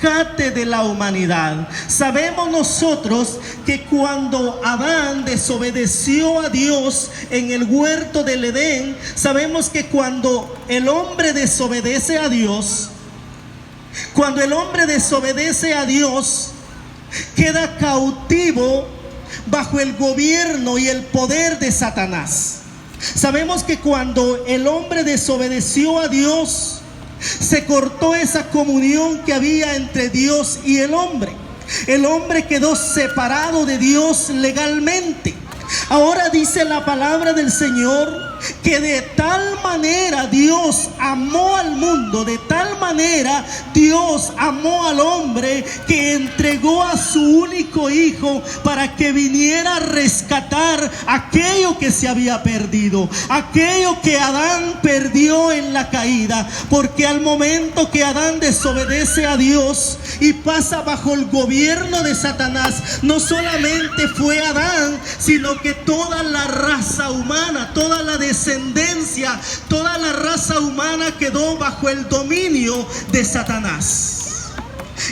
rescate de la humanidad. Sabemos nosotros que cuando Adán desobedeció a Dios en el huerto del Edén, sabemos que cuando el hombre desobedece a Dios, queda cautivo bajo el gobierno y el poder de Satanás. Sabemos que cuando el hombre desobedeció a Dios, se cortó esa comunión que había entre Dios y el hombre. El hombre quedó separado de Dios legalmente. Ahora dice la palabra del Señor que de tal manera Dios amó al mundo, de tal manera Dios amó al hombre, que entregó a su único hijo para que viniera a rescatar aquello que se había perdido, aquello que Adán perdió en la caída. Porque al momento que Adán desobedece a Dios y pasa bajo el gobierno de Satanás, no solamente fue Adán, sino que toda la raza humana, toda la descendencia, toda la raza humana quedó bajo el dominio de Satanás.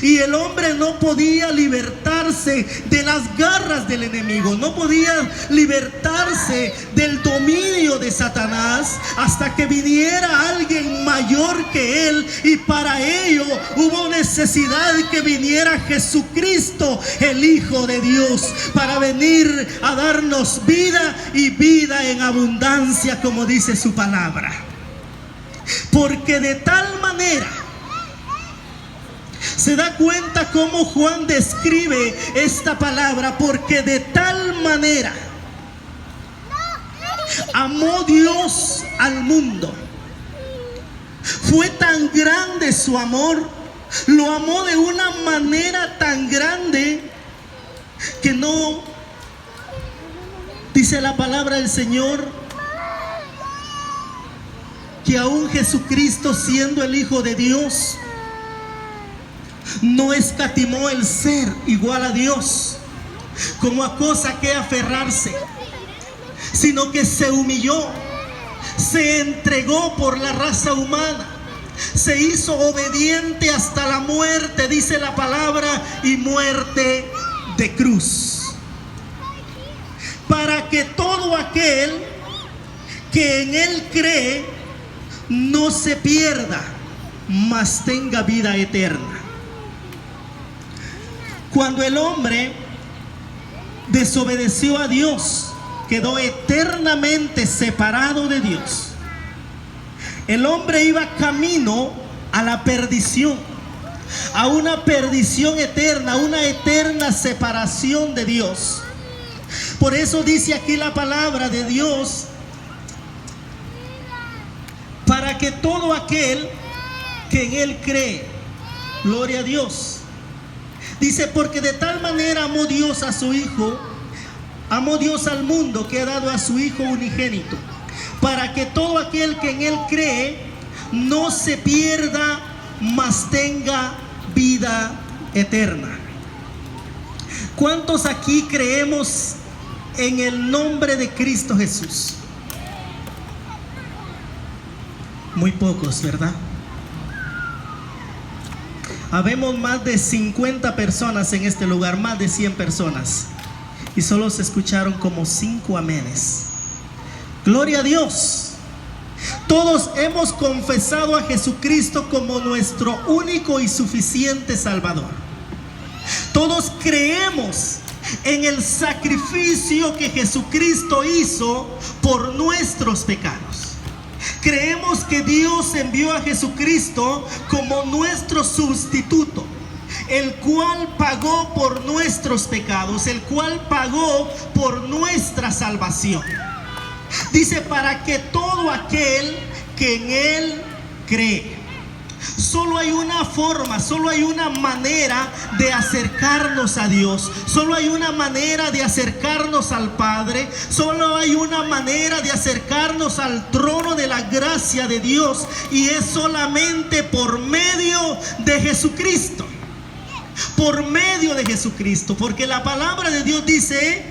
Y el hombre no podía libertarse de las garras del enemigo, no podía libertarse del dominio de Satanás hasta que viniera alguien mayor que él. Y para ello hubo necesidad de que viniera Jesucristo, el Hijo de Dios, para venir a darnos vida y vida en abundancia, como dice su palabra. Porque de tal manera, se da cuenta cómo Juan describe esta palabra, porque de tal manera amó Dios al mundo. Fue tan grande su amor, lo amó de una manera tan grande que no, dice la palabra del Señor, que aún Jesucristo, siendo el Hijo de Dios, no escatimó el ser igual a Dios como a cosa que aferrarse, sino que se humilló, se entregó por la raza humana, se hizo obediente hasta la muerte, dice la palabra, y muerte de cruz, para que todo aquel que en él cree no se pierda, mas tenga vida eterna. Cuando el hombre desobedeció a Dios, quedó eternamente separado de Dios. El hombre iba camino a la perdición, a una perdición eterna, una eterna separación de Dios. Por eso dice aquí la palabra de Dios, para que todo aquel que en él cree, gloria a Dios. Dice, porque de tal manera amó Dios a su Hijo, amó Dios al mundo, que ha dado a su Hijo unigénito, para que todo aquel que en él cree no se pierda, mas tenga vida eterna. ¿Cuántos aquí creemos en el nombre de Cristo Jesús? Muy pocos, ¿verdad? Habemos más de 50 personas en este lugar, más de 100 personas, y solo se escucharon como 5 amenes. Gloria a Dios. Todos hemos confesado a Jesucristo como nuestro único y suficiente Salvador. Todos creemos en el sacrificio que Jesucristo hizo por nuestros pecados. Creemos que Dios envió a Jesucristo como nuestro sustituto, el cual pagó por nuestros pecados, el cual pagó por nuestra salvación. Dice, para que todo aquel que en él cree. Solo hay una forma, solo hay una manera de acercarnos a Dios, solo hay una manera de acercarnos al Padre, solo hay una manera de acercarnos al trono de la gracia de Dios, y es solamente por medio de Jesucristo. Por medio de Jesucristo, porque la palabra de Dios dice,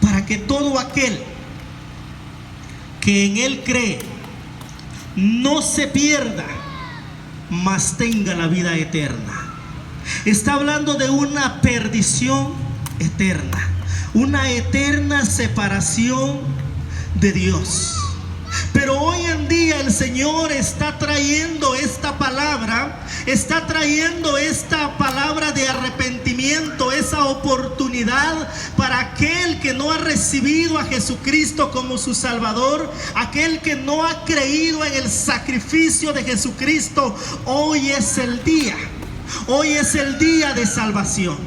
para que todo aquel que en él cree no se pierda, mas tenga la vida eterna. Está hablando de una perdición eterna, una eterna separación de Dios. Pero hoy en día el Señor está trayendo esta palabra de arrepentimiento, esa oportunidad para aquel que no ha recibido a Jesucristo como su Salvador, aquel que no ha creído en el sacrificio de Jesucristo. Hoy es el día de salvación.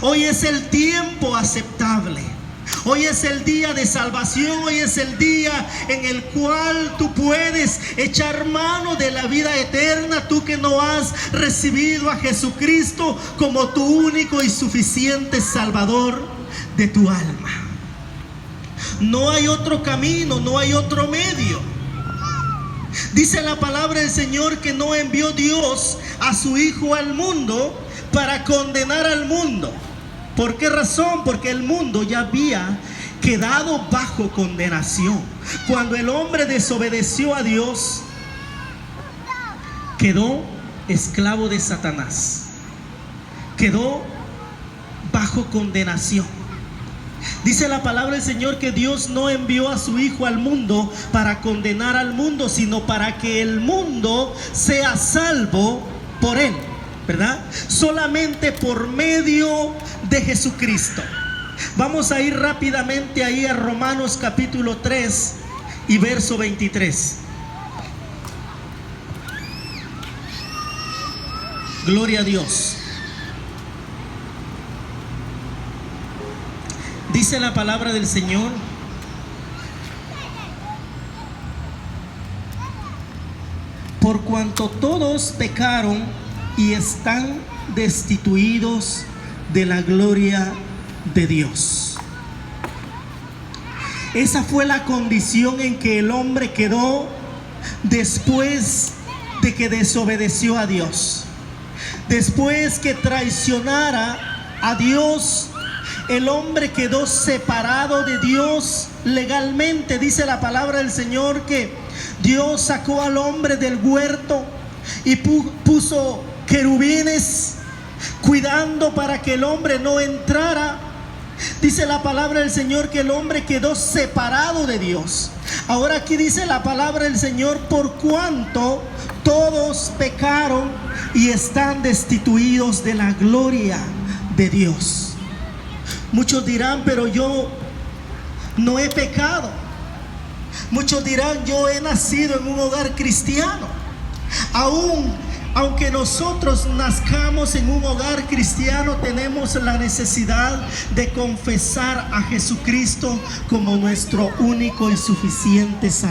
Hoy es el tiempo aceptable. Hoy es el día de salvación. Hoy es el día en el cual tú puedes echar mano de la vida eterna, tú que no has recibido a Jesucristo como tu único y suficiente Salvador de tu alma. No hay otro camino, no hay otro medio. Dice la palabra del Señor que no envió Dios a su Hijo al mundo para condenar al mundo. ¿Por qué razón? Porque el mundo ya había quedado bajo condenación. Cuando el hombre desobedeció a Dios, quedó esclavo de Satanás, quedó bajo condenación. Dice la palabra del Señor que Dios no envió a su Hijo al mundo para condenar al mundo, sino para que el mundo sea salvo por él, ¿verdad? Solamente por medio de Jesucristo. Vamos a ir rápidamente ahí a Romanos capítulo 3 y verso 23. Gloria a Dios. Dice la palabra del Señor: por cuanto todos pecaron y están destituidos de la gloria de Dios. Esa fue la condición en que el hombre quedó después de que desobedeció a Dios. Después que traicionara a Dios, el hombre quedó separado de Dios legalmente. Dice la palabra del Señor que Dios sacó al hombre del huerto y puso querubines cuidando para que el hombre no entrara. Dice la palabra del Señor que el hombre quedó separado de Dios. Ahora aquí dice la palabra del Señor: por cuanto todos pecaron y están destituidos de la gloria de Dios. Muchos dirán: pero yo no he pecado. Muchos dirán: yo he nacido en un hogar cristiano. Aunque nosotros nazcamos en un hogar cristiano, tenemos la necesidad de confesar a Jesucristo como nuestro único y suficiente Salvador.